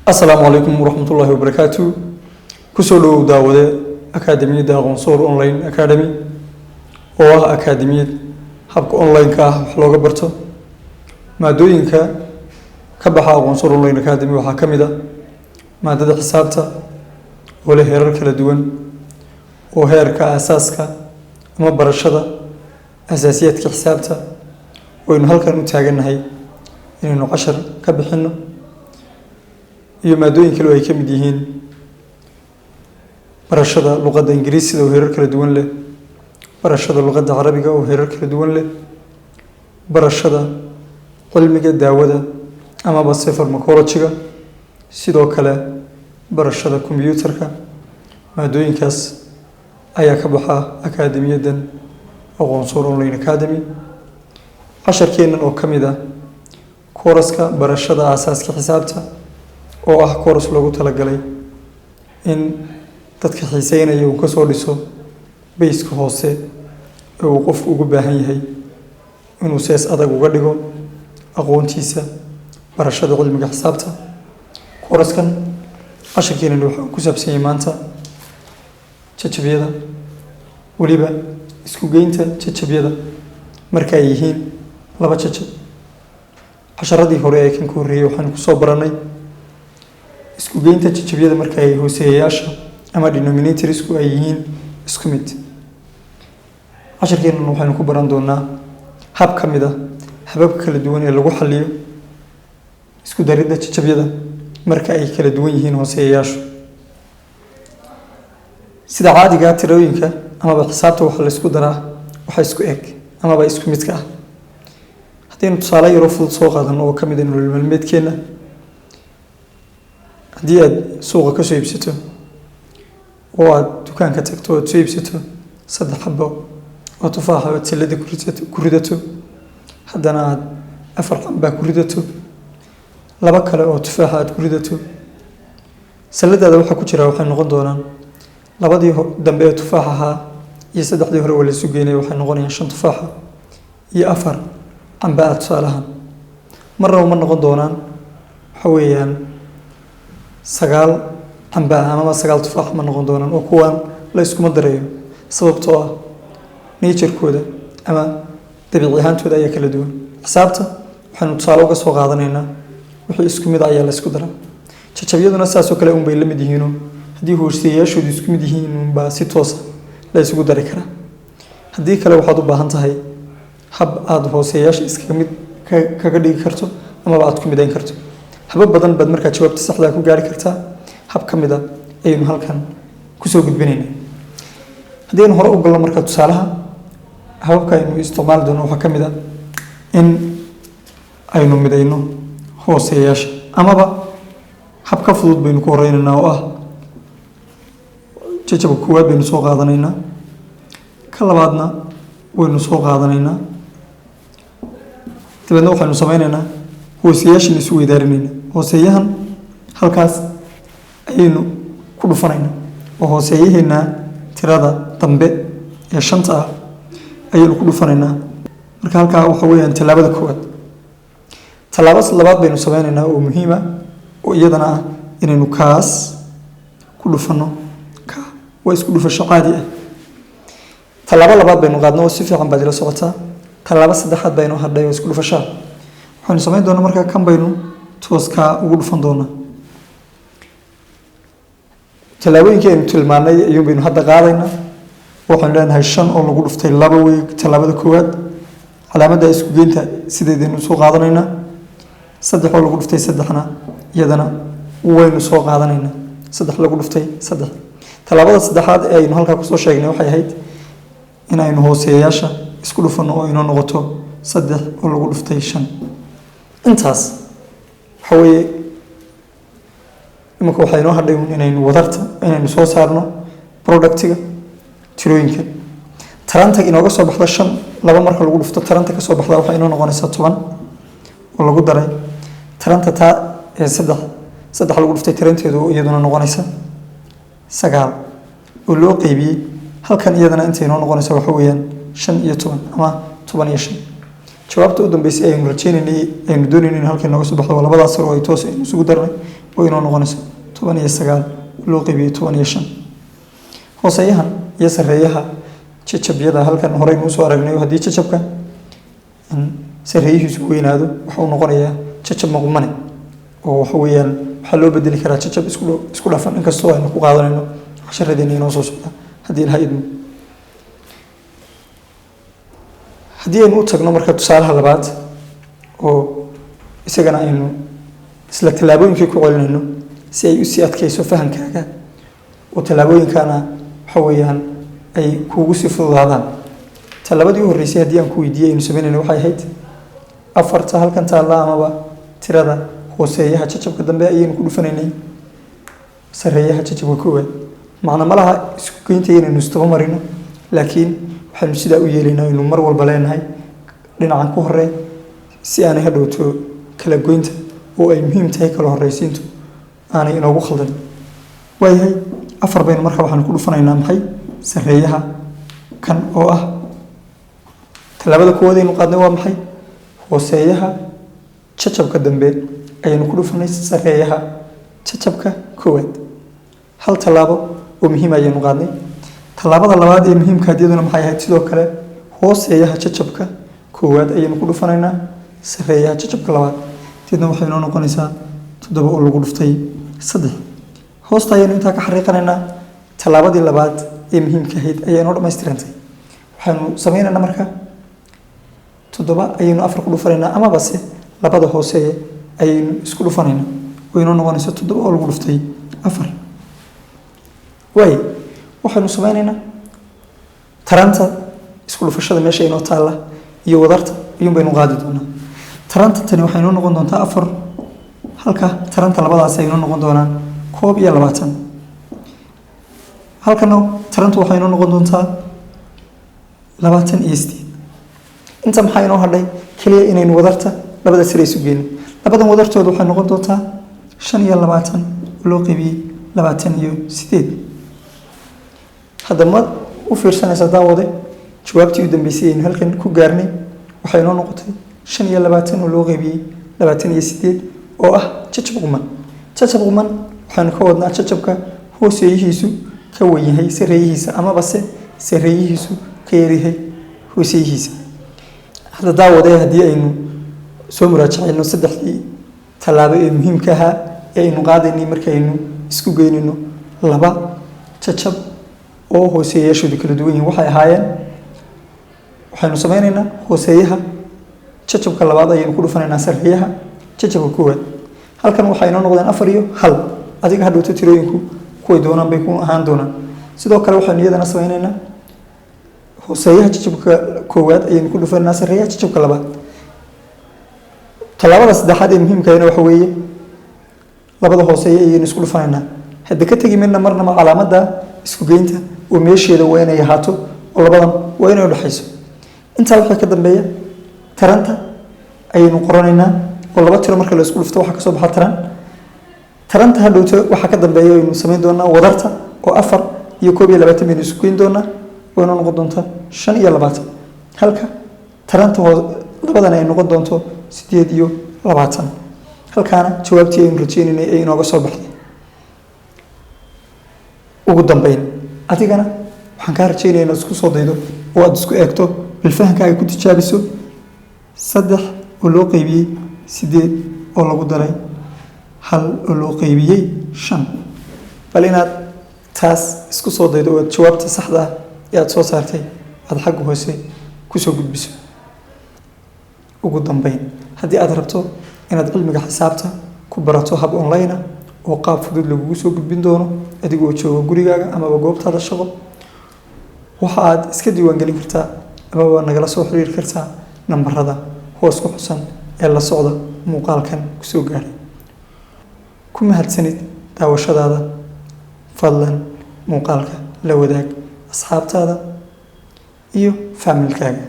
السلام عليكم ورحمة الله وبركاته. كسولو داودة أكاديمية داغونصور أونلاين أكاديمي oo ah akaadimiyad habka online-ka ah wax looga barto maadooyinka ka baxa aqoonsiga online academy waxaa ka mid ah maadada xisaabta oo leh heerar kala duwan oo heerka asaaska ama barashada asaasiyaadka xisaabta oo halkan u taaganahay inaynu cashar ka bixino iyo maadooyin kale oo ay ka mid yihiin barashada luqadda ingiriisiga oo heerar kala duwan leh barashada luqadda carabiga oo heerar kala duwan leh barashada cilmiga daawada ama base pharmacology-ga sidoo kale barashada computerka maadooyinkaas ayaa ka baxa akaademiyadan aqoonsiga online academy casharkeenan oo kamid ah kooraska barashada aasaaska xisaabta oo ah kooras loogu talagalay in dadka xiiseynaya uu kasoo dhiso bayska hoose ee uu qofku ugu baahan yahay inuu sees adag uga dhigo aqoontiisa barashada cilmiga xisaabta kooraskan casharkeenan wuxuu ku saabsan yahay maanta jajabyada weliba isku geynta jajabyada marka ay yihiin laba jajab casharadii hore ee kan ku horreeyay waxaan kusoo baranay isku geynta jajabyada marka ay hooseeyayaasha ama denominatorsku ay yihiin isku mid casharkeenan waxaynu ku baran doonaa hab ka mid ah hababka kala duwan ee lagu xaliyo isku daridda jajabyada marka ay kala duwan yihiin hooseeyayaashu sida caadiga tirooyinka amaba xisaabta waxa la isku daraa waxa isku eg amaba isku midka ah haddaynu tusaale yaro fudud soo qaadano oo ka mid ah nolol maalmeedkeena haddii aad suuqa ka soo iibsato oo aad dukaanka tagto oo soo iibsato 3 xabo oo tufaax oo tilada ku ridato haddana aad 4 xabo ku ridato laba kale oo tufaax aad ku ridato saladaada waxa ku jira waxay noqon doonaan labadii dambe ee tufaax ahaa iyo saddexdii hore wala sugeynay waxay noqonayaan 5 tufaax iyo 4 xabo aad tusaalahan marna ma noqon doonaan waxa weeyaan 9 xabo ama 9 tufaax ma noqon doonaan oo kuwan la isku madarayo sababtoo ah nature-kooda ama dabiici ahaantooda ayaa kala duwan xisaabta waxaanu tusaale uga soo qaadanaynaa wixii isku mid ah ayaa la isku daraa jajabyaduna saasoo kale un bay la mid yihiinoo haddii hooseeyaashoodu isku mid yihiin unbaa si toosa la isugu dari karaa haddii kale waxaad u baahan tahay hab aada hooseeyaasha iskaga mid kaga dhigi karto amaba aad ku midayn karto habab badan baad markaa jawaabta saxdaa ku gaari kartaa hab ka mid ah ayaynu halkan kusoo gudbinaynaa haddaynu hore u galno markaa tusaalaha hababka aynu isticmaali doono waxaa ka mid ah in aynu midayno hooseeyaasha amaba hab ka fudud baynu ku horeynaynaa oo ah jajabka koowaad baynu soo qaadanaynaa ka labaadna waynu soo qaadanaynaa dabeedna waxaynu sameynaynaa hooseeyaashan isu weydaarinayna hooseeyahan halkaas ayaynu ku dhufanaynaa oo hooseeyaheena tirada dambe ee 5 ah ayaynu ku dhufanaynaa marka halkaa waxa weeyaan tallaabada koowaad tallaabada labaad baynu sameynaynaa oo muhiim ah oo iyadana ah inaynu kaas ku dhufano ka waa isku dhufasho caadi ah tallaabo labaad baynu qaadnaa oo si fiican baad ila socotaa tallaabo saddexaad baynu hadhay oo isku dhufashaa waxaynu sameyn doonaa markaa kan baynu tooska ugu dhufan doonaa tallaabooyinkii aynu tilmaanay ayuun baynu hadda qaadaynaa waxaynu leenahay 5 oo lagu dhuftay 2 weeg tallaabada koowaad calaamadda isku geynta sideedaynu soo qaadanaynaa 3 oo lagu dhuftay 3na iyadana waynu soo qaadanaynaa 3 lagu dhuftay 3 tallaabada saddexaad ee aynu halkaa kusoo sheegnay waxay ahayd in aynu hooseeyaasha isku dhufano oo inoo noqoto 3 oo lagu dhuftay 5 intaas waxa weeye imika waxay noo hadhay inaynu wadarta inaynu soo saarno productiga tirooyinka taranta inooga soo baxda 5 laba marka lagu dhufto taranta ka soo baxda waxa inoo noqonaysaa 10 oo lagu daray taranta taa ee 3 lagu dhuftay taranteedu iyaduna noqonaysa 9 oo loo qaybiyay halkan iyadana inta inoo noqonaysa waxa weeyaan 5 iyo 10 ama 10 iyo 5 jawaabta u dambeysay aynu rajaynaynay aynu doonaynay halkan nooga soo baxdo labadaas sar oo ay toos isugu darnay oo inoo noqonayso 19 loo qeybiyo 15. hooseeyahan iyo sareeyaha jajabyada halkan horey noo soo aragnay haddii jajabka sareeyihiisu weynaado waxa uu noqonayaa jajab maqmane oo waxa weeyaan waxa loo bedeli karaa jajab isku dhafan inkastoo aynu ku qaadanayno casharadeenna inoo soo socda haddii ilaha idmo. haddii aynu u tagno marka tusaalaha labaad oo isagana aynu isla tallaabooyinkii ku celinayno si ay usii adkayso fahamkaaga oo tallaabooyinkana waxa weeyaan ay kuugu sii fududaadaan. tallaabadii u horreysay haddii aan ku weydiiyey aynu samaynayno waxay ahayd afarta halkan taalla amaba tirada hooseeyaha jajabka dambe ayaynu ku dhufanaynay sareeyaha jajabka koowaad. macna ma laha isku geynta inaynu istaba marino, laakiin waxaynu sidaa u yeelaynaa inuu mar walba leenahay dhinacan ku horey si aanay hadhowto kala goynta oo ay muhiim tahay kala horreysiintu aanay inoogu khaldan. waayahay afar baynu marka waxaanu ku dhufanaynaa maxay sareeyaha kan oo ah tallaabada koowaad aynu qaadnay waa maxay hooseeyaha jajabka dambe ayaynu ku dhufanay sareeyaha jajabka koowaad. hal tallaabo oo muhiim ayaynu qaadnay. tallaabada labaad ee muhiimka iyaduna maxay ahayd sidoo kale hooseeyaha jajabka koowaad ayaynu ku dhufanaynaa sareeyaha jajabka labaad. deedna waxay noo noqonaysaa 7 oo lagu dhuftay 3. hoosta ayaynu intaa ka xariiqanaynaa. tallaabadii labaad ee muhiimka ahayd ayaa inoo dhammaystirantay. waxaynu samaynaynaa marka 7 ayaynu 4 ku dhufanaynaa amaba se labada hooseeye ayaynu isku dhufanaynaa oo inoo noqonaysa 7 oo lagu dhuftay 4. waayo waxaynu samaynaynaa taranta isku dhufashada meesha inoo taalla iyo wadarta ayuun baynu qaadi doonaa. taranta tani waxay inoo noqon doontaa 4 halka taranta labadaas ay inoo noqon doonaan 21. halkana taranta waxay inoo noqon doontaa 28. inta maxaa inoo hadhay kaliya inaynu wadarta labada sare isu geyno. labadan wadartooda waxay noqon doontaa 25 loo qeybiyey 28. hadda ma u fiirsanaysa daawade jawaabtii u dambeysay aynu halkan ku gaarnay waxay inoo noqotay 25 oo loo qeybiyey 28 oo ah jajab quman. jajab quman waxaanu ka wadnaa jajabka hooseeyihiisu ka weyn yahay sareeyihiisa amaba se sareeyihiisu ka yaryahay hooseeyihiisa. hadda daawade haddii aynu soo muraajacayno saddexdii tallaabo ee muhiimka ahaa ee aynu qaadaynay markaynu isku geynayno laba jajab oo hooseeyaashoodu kala duwan yihiin waxay ahaayeen waxaynu samaynaynaa hooseeyaha jajabka labaad ayaynu ku dhufanaynaa sareeyaha jajabka koowaad. halkan waxay inoo noqdeen 4 iyo 1. adiga hadhowto tirooyinku kuway doonaan bay ku ahaan doonaan. sidoo kale waxaynu iyadana samaynaynaa hooseeyaha jajabka koowaad ayaynu ku dhufanaynaa sareeyaha jajabka labaad. tallaabada saddexaad ee muhiimkaana waxa weeye labada hooseeye ayaynu isku dhufanaynaa. hadda ka tegi midna marnaba calaamadda isku geynta oo meesheeda waa inay ahaato oo labadan waa inay udhexayso. intaa waxaa ka dambeeya taranta ayaynu qoranaynaa oo laba tiro marka la isku dhufto waxaa kasoo baxa taranta hadhowto waxaa ka dambeeya aynu samayn doonaa wadarta oo 4 iyo 21 baynu isku geyn doonaa oo inoo noqon doonta 25. halka taranta labadan ay noqon doonto 8 iyo 20. halkaana jawaabtii aynu rajaynaynay ay inooga soo baxday. ugu dambeyn adigana waxaan kaa rajaynayaa inaad isku soo daydo oo aad isku eegto bilfahankaaga ku tijaabiso 3 oo loo qeybiyey 8 oo lagu daray 1 oo loo qeybiyey 5. bal inaad taas isku soo daydo oo aad jawaabta saxda ah ee aad soo saartay aad xagga hoose kusoo gudbiso. ugu dambeyn haddii aad rabto inaad cilmiga xisaabta ku barato hab online ah oo qaab fudud lagugu soo gudbin doono adigoo jooga gurigaaga amaba goobtaada shaqo, waxa aad iska diiwaangelin kartaa amaba nagala soo xiriiri kartaa nambarada hoos ku xusan ee la socda muuqaalkan kusoo gaaray. ku mahadsanid daawashadaada. fadlan muuqaalka la wadaag asxaabtaada iyo faamilkaaga.